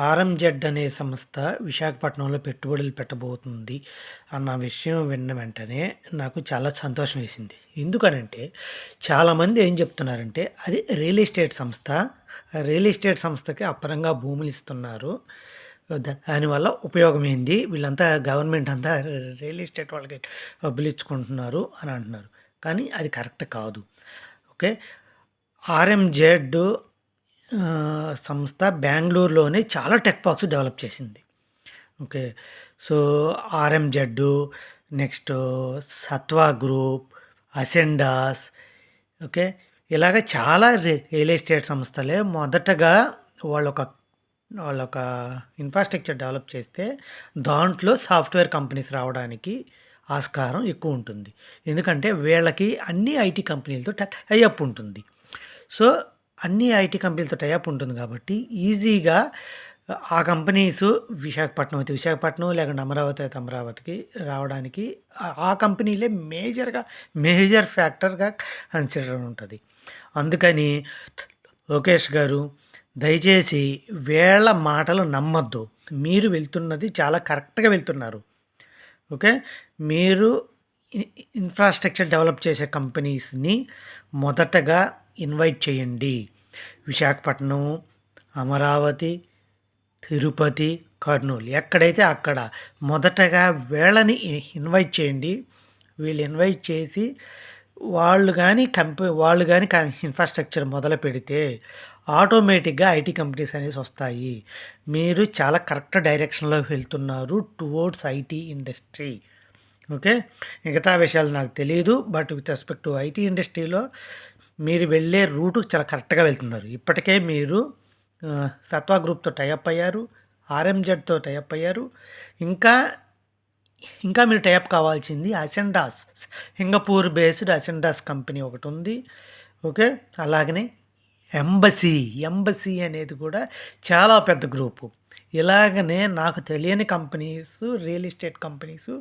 ఆర్ఎంజెడ్ అనే సంస్థ విశాఖపట్నంలో పెట్టుబడులు పెట్టబోతుంది అన్న విషయం విన్న వెంటనే నాకు చాలా సంతోషం వేసింది. ఎందుకనంటే చాలామంది ఏం చెప్తున్నారంటే అది రియల్ ఎస్టేట్ సంస్థ. రియల్ ఎస్టేట్ సంస్థకి అప్పరంగా భూములు ఇస్తున్నారు. దానివల్ల ఉపయోగం ఏంది? వీళ్ళంతా గవర్నమెంట్ అంతా రియల్ ఎస్టేట్ వాళ్ళకి డబ్బులు ఇచ్చుకుంటున్నారు అని అంటున్నారు. కానీ అది కరెక్ట్ కాదు. ఓకే. ఆర్ఎంజెడ్ సంస్థ బెంగుళూరులోనే చాలా టెక్ పార్క్స్ డెవలప్ చేసింది. Okay. So, RMZ, next Satva group, Ascendas, okay. ఇలాగ చాలా రియల్ ఎస్టేట్ సంస్థలే మొదటగా వాళ్ళొక వాళ్ళొక ఇన్‌ఫ్రాస్ట్రక్చర్ డెవలప్ చేస్తే, దాంట్లో సాఫ్ట్‌వేర్ కంపెనీస్ రావడానికి ఆస్కారం ఎక్కువుంటుంది. ఎందుకంటే వీళ్ళకి అన్ని ఐటీ కంపెనీలతో టై అప్ ఉంటుంది. సో, అన్ని ఐటీ కంపెనీలతో టై అప్ ఉంటుంది కాబట్టి ఈజీగా ఆ కంపెనీసు విశాఖపట్నం అయితే విశాఖపట్నం, లేకుంటే అమరావతి అయితే అమరావతికి రావడానికి ఆ కంపెనీలే మేజర్ ఫ్యాక్టర్‌గా కన్సిడర్ ఉంటది. అందుకని లోకేష్ గారు దయచేసి వీళ్ళ మాటలు నమ్మొద్దు. మీరు వెళ్తున్నది చాలా కరెక్ట్‌గా వెళ్తున్నారు. ఓకే. మీరు ఇ ఇన్‌ఫ్రాస్ట్రక్చర్ డెవలప్ చేసే కంపెనీస్‌ని మొదటగా ఇన్వైట్ చేయండి. విశాఖపట్నం, అమరావతి, తిరుపతి, కర్నూలు ఎక్కడైతే అక్కడ మొదటగా వీళ్ళని ఇన్వైట్ చేయండి. వీళ్ళు ఇన్వైట్ చేసి వాళ్ళు గాని ఇన్‌ఫ్రాస్ట్రక్చర్ మొదలుపెడితే ఆటోమేటిక్‌గా ఐటీ కంపెనీస్ అనేసి వస్తాయి. మీరు చాలా కరెక్ట్ డైరెక్షన్‌లో వెళ్తున్నారు టువర్డ్స్ ఐటీ ఇండస్ట్రీ. ఓకే. మిగతా విషయాలు నాకు తెలీదు. But with respect to IT ఇండస్ట్రీలో మీరు వెళ్ళే రూట్ చాలా కరెక్ట్‌గా వెళ్తున్నారు. ఇప్పటికే మీరు సత్వా గ్రూప్‌తో టై అప్ అయ్యారు. ఆర్ఎంజెడ్‌తో టై అప్ అయ్యారు. ఇంకా, ఇంకా మీరు టై అప్ కావాల్సింది Ascendas. Singapore based Ascendas company ఒకటుంది. ఓకే. అలాగనే ఎంబసీ అనేది కూడా చాలా పెద్ద గ్రూపు. ఇలాగనే నాకు తెలియని companies, real estate companies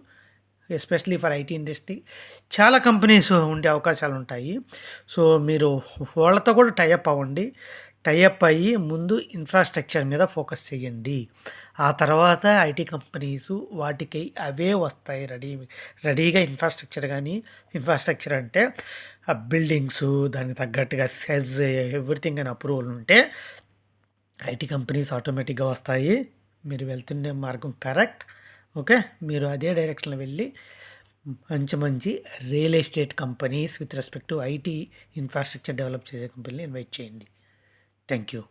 especially for IT industry చాలా కంపెనీస్ ఉండే అవకాశాలుంటాయి. సో, మీరు వాళ్ళతో కూడా టై అప్ అవ్వండి. టై అప్ అయ్యి ముందు ఇన్‌ఫ్రాస్ట్రక్చర్ మీద ఫోకస్ చేయండి. ఆ తర్వాత ఐటీ కంపెనీసు వాటికి అవే వస్తాయి రెడీగా ఇన్‌ఫ్రాస్ట్రక్చర్ అంటే బిల్డింగ్సు, దానికి తగ్గట్టుగా సెజ్ ఎవ్రీథింగ్ అని అప్రూవల్ ఉంటే ఐటీ కంపెనీస్ ఆటోమేటిక్‌గా వస్తాయి. మీరు వెళ్తున్న మార్గం కరెక్ట్. ఓకే. మీరు అదే డైరెక్షన్‌లో వెళ్ళి మంచి real estate companies with respect to IT infrastructure develop చేసే కంపెనీని ఇన్వైట్ చేయండి. Thank you.